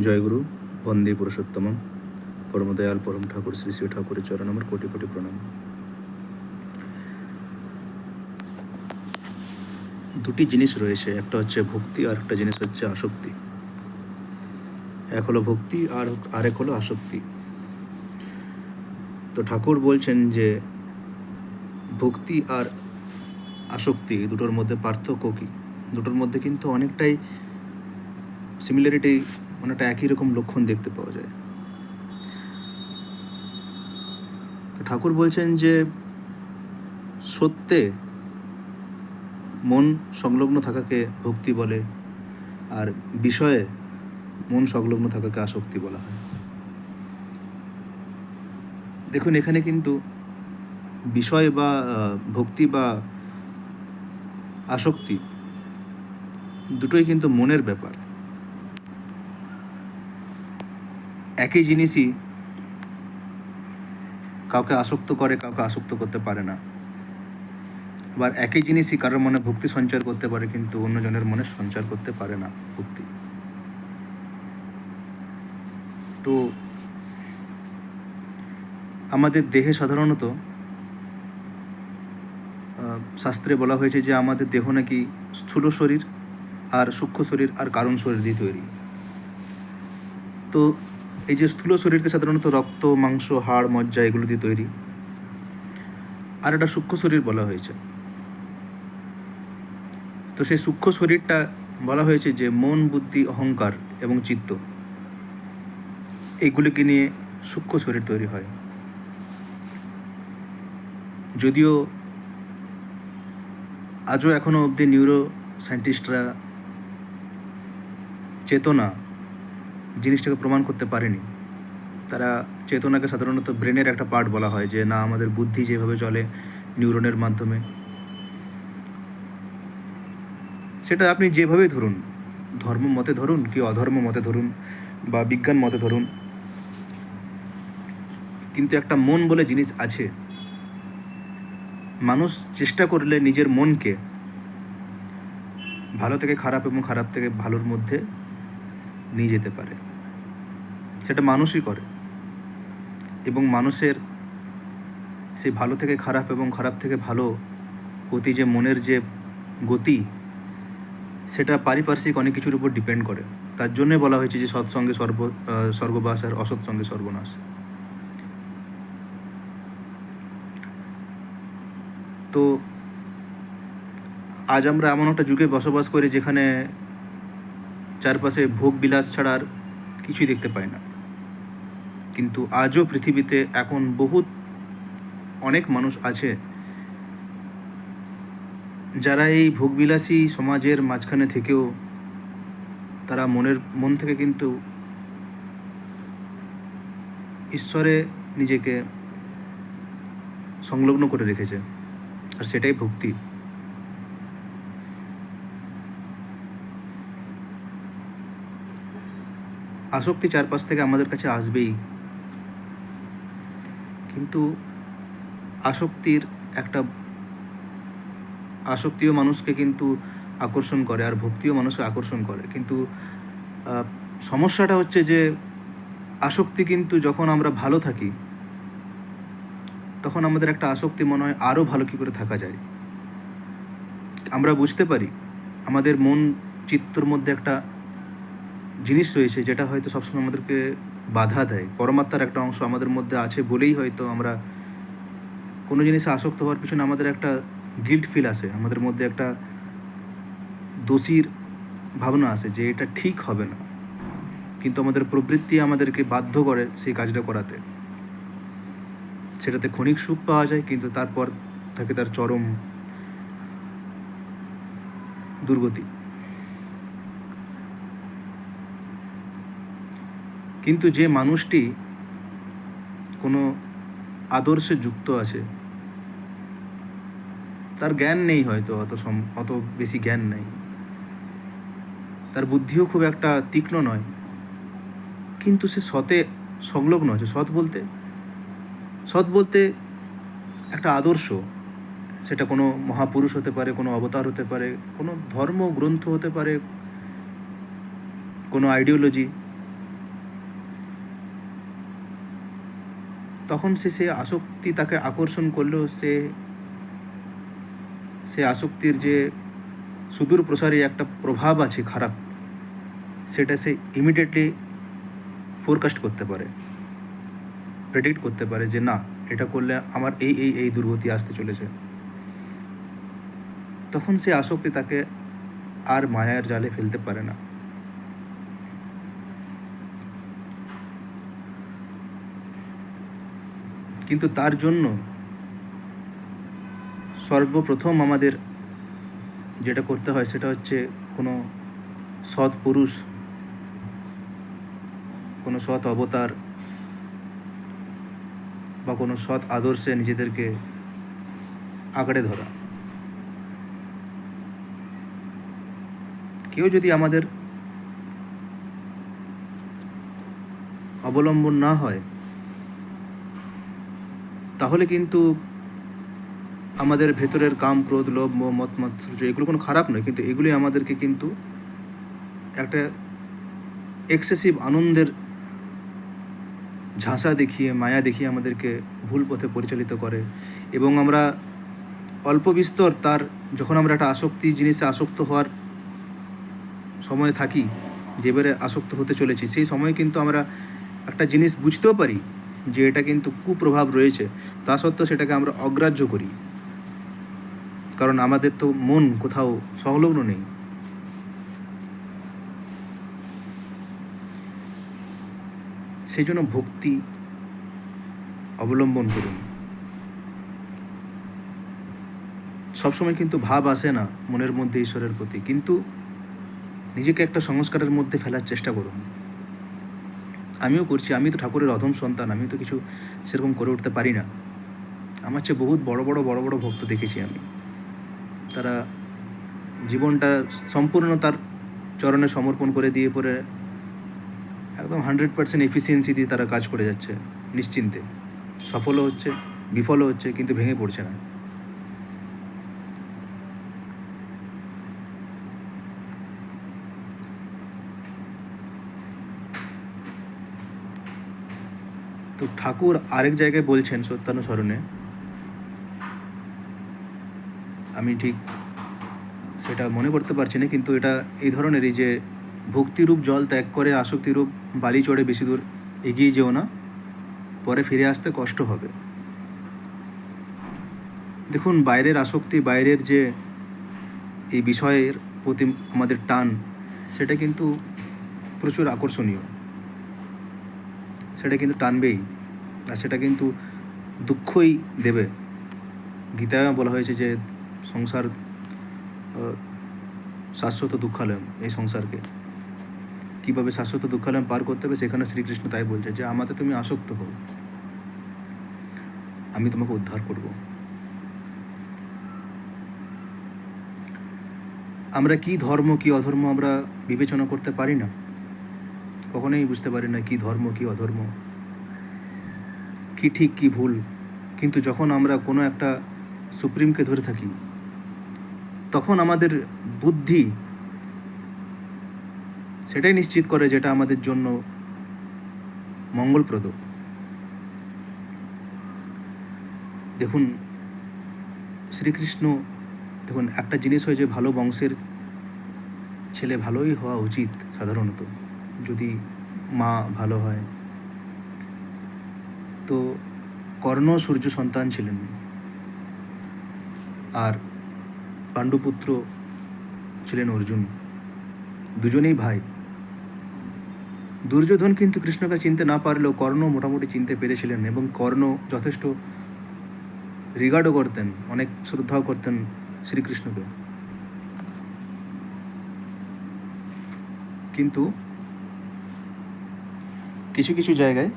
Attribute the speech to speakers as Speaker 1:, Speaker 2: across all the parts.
Speaker 1: জয়গুরু, বন্দে পুরুষোত্তমম, পরমদয়াল পরম ঠাকুর শ্রী শ্রী ঠাকুরের চরণ আমার কোটি কোটি প্রণাম। দুটি জিনিস রয়েছে, একটা হচ্ছে ভক্তি আর একটা জিনিস হচ্ছে আসক্তি। এক হলো ভক্তি আর আরেক হলো আসক্তি। তো ঠাকুর বলছেন যে ভক্তি আর আসক্তি দুটোর মধ্যে পার্থক্য কী। দুটোর মধ্যে কিন্তু অনেকটাই সিমিলারিটি, অনেকটা একই রকম লক্ষণ দেখতে পাওয়া যায়। তো ঠাকুর বলছেন যে সত্যে মন সংলগ্ন থাকাকে ভক্তি বলে, আর বিষয়ে মন সংলগ্ন থাকাকে আসক্তি বলা হয়। দেখুন, এখানে কিন্তু বিষয় বা ভক্তি বা আসক্তি দুটোই কিন্তু মনের ব্যাপার। একই জিনিসই কাউকে আসক্ত করে, কাউকে আসক্ত করতে পারে না। আবার একই জিনিসই কারোর মনে ভক্তি সঞ্চার করতে পারে, কিন্তু অন্যজনের মনে সঞ্চার করতে পারে না ভক্তি। তো আমাদের দেহে সাধারণত শাস্ত্রে বলা হয়েছে যে আমাদের দেহ নাকি স্থূল শরীর আর সূক্ষ্ম শরীর আর কারণ শরীর দিয়ে তৈরি। তো এই যে স্থূল শরীরকে সাধারণত রক্ত, মাংস, হাড়, মজ্জা এগুলো দিয়ে তৈরি, আর একটা সূক্ষ্ম শরীর বলা হয়েছে। তো সেই সূক্ষ্ম শরীরটা বলা হয়েছে যে মন, বুদ্ধি, অহংকার এবং চিত্ত, এগুলিকে নিয়ে সূক্ষ্ম শরীর তৈরি হয়। যদিও আজও এখনও অবধি নিউরো সায়েন্টিস্টরা চেতনা জিনিসটাকে প্রমাণ করতে পারেনি। তারা চেতনাকে সাধারণত ব্রেনের একটা পার্ট বলা হয়, যে না, আমাদের বুদ্ধি যেভাবে চলে নিউরনের মাধ্যমে, সেটা আপনি যেভাবেই ধরুন, ধর্ম মতে ধরুন কি অধর্ম মতে ধরুন বা বিজ্ঞান মতে ধরুন, কিন্তু একটা মন বলে জিনিস আছে। মানুষ চেষ্টা করলে নিজের মনকে ভালো থেকে খারাপ এবং খারাপ থেকে ভালোর মধ্যে নিয়ে যেতে পারে। সেটা মানুষই করে, এবং মানুষের সেই ভালো থেকে খারাপ এবং খারাপ থেকে ভালো গতি, যে মনের যে গতি, সেটা পারিপার্শ্বিক অনেক কিছুর উপর ডিপেন্ড করে। তার জন্যে বলা হয়েছে যে সৎসঙ্গে স্বর্গবাস আর অসৎসঙ্গে সর্বনাশ। তো আজ আমরা এমন একটা যুগে বসবাস করি যেখানে চারপাশে ভোগ বিলাস ছাড়া আর কিছুই দেখতে পাই না। কিন্তু আজও পৃথিবীতে এখন অনেক মানুষ আছে যারা এই ভোগবিলাসী সমাজের মাঝখানে থেকেও তারা মন থেকে কিন্তু ঈশ্বরে নিজেকে সংলগ্ন করে রেখেছে, আর সেটাই ভক্তি। আসক্তি চারপাশ থেকে আমাদের কাছে আসবেই, কিন্তু আসক্তিও মানুষকে কিন্তু আকর্ষণ করে, আর ভক্তিও মানুষকে আকর্ষণ করে। কিন্তু সমস্যাটা হচ্ছে যে আসক্তি কিন্তু যখন আমরা ভালো থাকি, তখন আমাদের একটা আসক্তি মনে হয় আরও ভালো কী করে থাকা যায়। আমরা বুঝতে পারি আমাদের মন চিত্তর মধ্যে একটা জিনিস রয়েছে যেটা হয়তো সবসময় আমাদেরকে বাধা দেয়। পরমাত্মার একটা অংশ আমাদের মধ্যে আছে বলেই হয়তো আমরা কোনো জিনিসে আসক্ত হওয়ার পিছনে আমাদের একটা গিল্ট ফিল আসে, আমাদের মধ্যে একটা দোষীর ভাবনা আসে যে এটা ঠিক হবে না, কিন্তু আমাদের প্রবৃত্তি আমাদেরকে বাধ্য করে সেই কাজটা করাতে। সেটাতে ক্ষণিক সুখ পাওয়া যায়, কিন্তু তারপর থাকে তার চরম দুর্গতি। কিন্তু যে মানুষটি কোনো আদর্শে যুক্ত আছে, তার জ্ঞান নেই, হয়তো অত বেশি জ্ঞান নেই, তার বুদ্ধিও খুব একটা তীক্ষ্ণ নয়, কিন্তু সে সতে সংলগ্ন আছে। সৎ বলতে একটা আদর্শ, সেটা কোনো মহাপুরুষ হতে পারে, কোনো অবতার হতে পারে, কোনো ধর্ম গ্রন্থ হতে পারে, কোনো আইডিওলজি, তখন সে আসক্তি তাকে আকর্ষণ করলেও সে আসক্তির যে সুদূর প্রসারী একটা প্রভাব আছে খারাপ, সেটা সে ইমিডিয়েটলি ফোরকাস্ট করতে পারে, প্রেডিক্ট করতে পারে যে না, এটা করলে আমার এই দুর্গতি আসতে চলেছে। তখন সে আসক্তি তাকে আর মায়ার জালে ফেলতে পারে না। কিন্তু তার জন্য সর্বপ্রথম আমাদের যেটা করতে হয় সেটা হচ্ছে কোনো সৎ পুরুষ, কোনো সৎ অবতার বা কোনো সৎ আদর্শে নিজেদেরকে আঁকড়ে ধরা। কেউ যদি আমাদের অবলম্বন না হয়, তাহলে কিন্তু আমাদের ভেতরের কাম, ক্রোধ, লোভ, মোহ, মত মাৎসর্য এগুলো কোনো খারাপ নয়, কিন্তু এগুলি আমাদেরকে কিন্তু একটা এক্সেসিভ আনন্দের ঝাঁসা দেখিয়ে, মায়া দেখিয়ে আমাদেরকে ভুল পথে পরিচালিত করে। এবং আমরা অল্প বিস্তর তার, যখন আমরা একটা আসক্তি জিনিসে আসক্ত হওয়ার সময়ে থাকি, যেবারে আসক্ত হতে চলেছি, সেই সময় কিন্তু আমরা একটা জিনিস বুঝতেও পারি যে এটা কিন্তু কুপ্রভাব রয়েছে, তা সত্ত্বেও সেটাকে আমরা অগ্রাহ্য করি, কারণ আমাদের তো মন কোথাও সংলগ্ন নেই। সেই জন্য ভক্তি অবলম্বন করুন। সবসময় কিন্তু ভাব আসে না মনের মধ্যে ঈশ্বরের প্রতি, কিন্তু নিজেকে একটা সংস্কারের মধ্যে ফেলার চেষ্টা করুন। আমিও করছি, আমি তো ঠাকুরের অধম সন্তান, আমি তো কিছু সেরকম করে উঠতে পারি না। আমার চেয়ে বহুত বড় বড় ভক্ত দেখেছি আমি, তারা জীবনটা সম্পূর্ণ তার চরণে সমর্পণ করে দিয়ে পরে একদম 100% এফিসিয়েন্সি দিয়ে তারা কাজ করে যাচ্ছে, নিশ্চিন্তে সফলও হচ্ছে, বিফলও হচ্ছে, কিন্তু ভেঙে পড়ছে না। তো ঠাকুর আরেক জায়গায় বলছেন সত্যানুসরণে, আমি ঠিক সেটা মনে করতে পারছি না, কিন্তু এটা এই ধরনেরই যে ভক্তিরূপ জল ত্যাগ করে আসক্তিরূপ বালি চড়ে বেশি দূর এগিয়ে যেও না, পরে ফিরে আসতে কষ্ট হবে। দেখুন, বাইরের আসক্তি, বাইরের যে এই বিষয়ের প্রতি আমাদের টান, সেটা কিন্তু প্রচুর আকর্ষণীয়, সেটা কিন্তু টানবেই, আর সেটা কিন্তু দুঃখই দেবে। গীতায় বলা হয়েছে যে সংসার শাশ্বত দুঃখালয়, এই সংসারকে কীভাবে শাশ্বত দুঃখালয় পার করতে হবে, সেখানে শ্রীকৃষ্ণ তাই বলছে যে আমাতে তুমি আসক্ত হও, আমি তোমাকে উদ্ধার করব। আমরা কি ধর্ম কি অধর্ম আমরা বিবেচনা করতে পারি না, কখনোই বুঝতে পারি না কি ধর্ম কি অধর্ম, কি ঠিক কি ভুল। কিন্তু যখন আমরা কোনো একটা সুপ্রিমকে ধরে থাকি, তখন আমাদের বুদ্ধি সেটাই নিশ্চিত করে যেটা আমাদের জন্য মঙ্গলপ্রদ। দেখুন, শ্রীকৃষ্ণ, দেখুন একটা জিনিস হয় যে ভালো বংশের ছেলে ভালোই হওয়া উচিত সাধারণত, যদি মা ভালো হয়। তো কর্ণ সূর্য সন্তান ছিলেন, আর পাণ্ডুপুত্র ছিলেন অর্জুন, দুজনেই ভাই। দুর্যোধন কিন্তু কৃষ্ণকে চিনতে না পারলেও কর্ণ মোটামুটি চিনতে পেরেছিলেন, এবং কর্ণ যথেষ্ট রিগার্ডও করতেন, অনেক শ্রদ্ধাও করতেন শ্রীকৃষ্ণকে। কিন্তু কিছু কিছু জায়গায়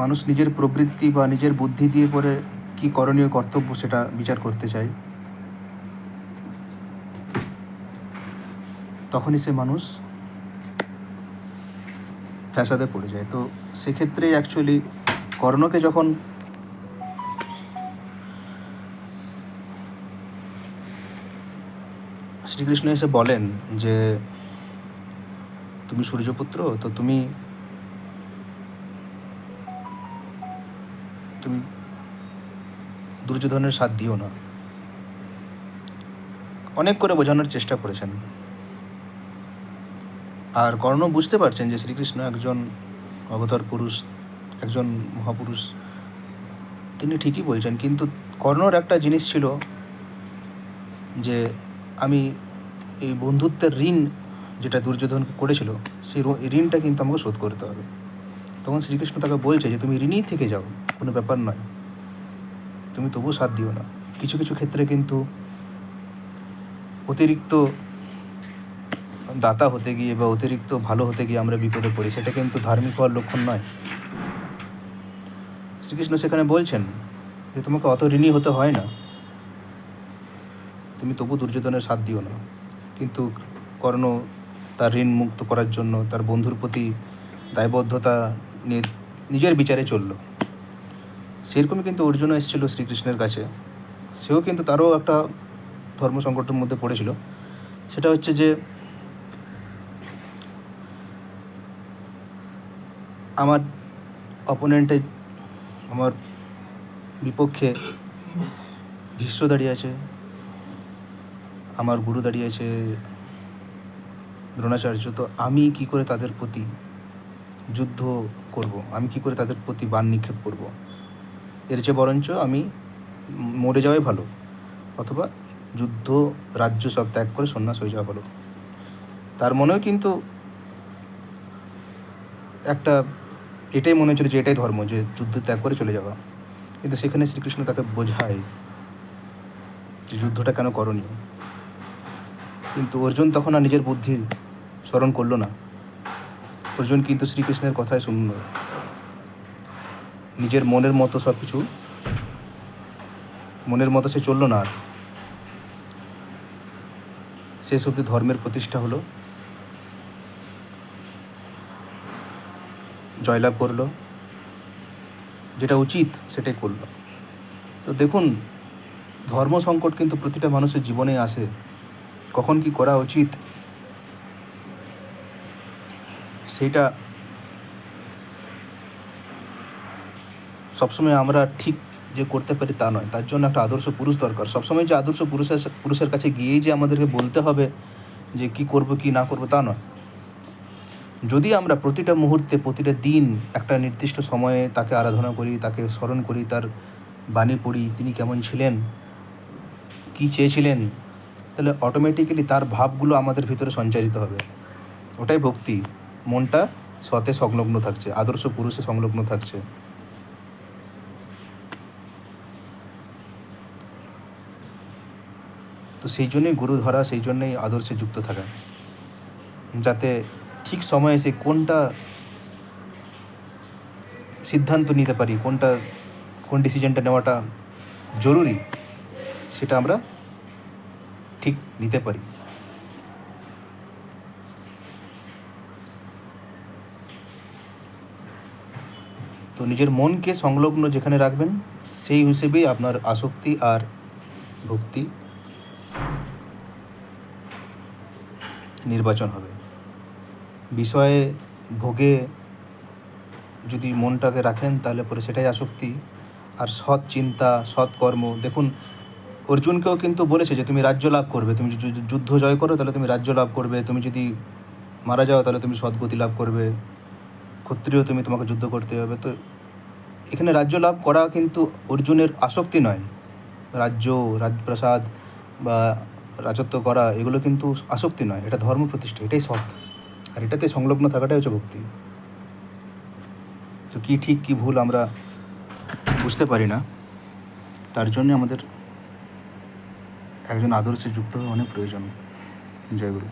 Speaker 1: মানুষ নিজের প্রবৃত্তি বা নিজের বুদ্ধি দিয়ে পরে কি করণীয় কর্তব্য সেটা বিচার করতে চায়, তখনই সে মানুষ ফ্যাসাদে পড়ে যায়। তো সেক্ষেত্রে অ্যাকচুয়ালি কর্ণকে যখন শ্রীকৃষ্ণ এসে বলেন যে তুমি সূর্যপুত্র, তো তুমি তুমি দুর্যোধনের সাথ দিও না। অনেক করে বোঝানোর চেষ্টা করেছেন। আর কর্ণ বুঝতে পারছেন যে শ্রীকৃষ্ণ একজন অবতার পুরুষ, একজন মহাপুরুষ, তিনি ঠিকই বলছেন। কিন্তু কর্ণর একটা জিনিস ছিল যে আমি এই বন্ধুত্বের ঋণ যেটা দুর্যোধনকে করেছিল, সেই ঋণটা কিন্তু আমাকে শোধ করতে হবে। তখন শ্রীকৃষ্ণ তাকে বলছে যে তুমি ঋণই থেকে যাও, কোনো ব্যাপার নয়, তুমি তবুও সাথ দিও না। কিছু কিছু ক্ষেত্রে কিন্তু অতিরিক্ত দাতা হতে গিয়ে বা অতিরিক্ত ভালো হতে গিয়ে আমরা বিপদে পড়ি, সেটা কিন্তু ধার্মিক হওয়ার লক্ষণ নয়। শ্রীকৃষ্ণ সেখানে বলছেন যে তোমাকে অত ঋণী হতে হয় না, তুমি তবু দুর্যোধনের সাথ দিও না। কিন্তু কর্ণ তার ঋণ মুক্ত করার জন্য তার বন্ধুর প্রতি দায়বদ্ধতা নিয়ে নিজের বিচারে চলল। সেরকমই কিন্তু অর্জুনও এসেছিল শ্রীকৃষ্ণের কাছে। সেও কিন্তু তারও একটা ধর্ম সংকটের মধ্যে পড়েছিল। সেটা হচ্ছে যে আমার অপোনেন্টে, আমার বিপক্ষে ভীষ্ম দাঁড়িয়ে আছে, আমার গুরু দাঁড়িয়ে আছে দ্রোণাচার্য, তো আমি কি করে তাদের প্রতি যুদ্ধ করব, আমি কি করে তাদের প্রতি বাণ নিক্ষেপ করব? এর চেয়ে বরঞ্চ আমি মরে যাওয়াই ভালো, অথবা যুদ্ধ রাজ্য সব ত্যাগ করে সন্ন্যাস হয়ে যাওয়া ভালো। তার মনেও কিন্তু একটা এটাই মনে হচ্ছিল যে এটাই ধর্ম, যে যুদ্ধ ত্যাগ করে চলে যাওয়া। কিন্তু সেখানে শ্রীকৃষ্ণ তাকে বোঝায় যে যুদ্ধটা কেন করণীয়। কিন্তু অর্জুন তখন আর নিজের বুদ্ধির স্মরণ করলো না। অর্জুন কিন্তু শ্রীকৃষ্ণের কথায় শুনল, নিজের মনের মতো সব কিছু, মনের মতো সে চললো না। আর শেষ অবধি ধর্মের প্রতিষ্ঠা হলো, জয়লাভ করলো, যেটা উচিত সেটাই করলো। তো দেখুন, ধর্ম সংকট কিন্তু প্রতিটা মানুষের জীবনে আসে। কখন কি করা উচিত সেইটা সবসময় আমরা ঠিক যে করতে পারি তা নয়। তার জন্য একটা আদর্শ পুরুষ দরকার। সবসময় যে আদর্শ পুরুষের কাছে গিয়েই যে আমাদেরকে বলতে হবে যে কি করব কি না করব তা নয়। যদি আমরা প্রতিটা মুহূর্তে, প্রতিটা দিন একটা নির্দিষ্ট সময়ে তাকে আরাধনা করি, তাকে স্মরণ করি, তার বাণী পড়ি, তিনি কেমন ছিলেন, কী চেয়েছিলেন, তাহলে অটোমেটিক্যালি তার ভাবগুলো আমাদের ভিতরে সঞ্চারিত হবে। ওটাই ভক্তি। মনটা সতে সংলগ্ন থাকছে, আদর্শ পুরুষে সংলগ্ন থাকছে। তো সেই জন্যই গুরু ধরা, সেই জন্যই আদর্শে যুক্ত থাকা, যাতে ঠিক সময়ে এসে কোনটা সিদ্ধান্ত নিতে পারি, কোন ডিসিশনটা নেওয়াটা জরুরি, সেটা আমরা ঠিক নিতে পারি। তো নিজের মনকে সংলগ্ন যেখানে রাখবেন, সেই হিসেবেই আপনার আসক্তি আর ভক্তি নির্বাচন হবে। বিষয়ে ভোগে যদি মনটাকে রাখেন, তাহলে পরে সেটাই আসক্তি। আর সৎ চিন্তা, সৎ কর্ম, দেখুন অর্জুনকেও কিন্তু বলেছে যে তুমি রাজ্য লাভ করবে, তুমি যদি যুদ্ধ জয় করো তাহলে তুমি রাজ্য লাভ করবে, তুমি যদি মারা যাও তাহলে তুমি সদ্গতি লাভ করবে, ক্ষত্রিয় তুমি, তোমাকে যুদ্ধ করতে হবে। তো এখানে রাজ্য লাভ করা কিন্তু অর্জুনের আসক্তি নয়। রাজপ্রাসাদ বা রাজত্ব করা এগুলো কিন্তু আসক্তি নয়, এটা ধর্ম প্রতিষ্ঠা, এটাই সৎ। আর এটাতে সংলগ্ন থাকাটাই হচ্ছে ভক্তি। তো কী ঠিক কী ভুল আমরা বুঝতে পারি না, তার জন্য আমাদের একজন আদর্শে যুক্ত হওয়া অনেক প্রয়োজন। জয় গুরু।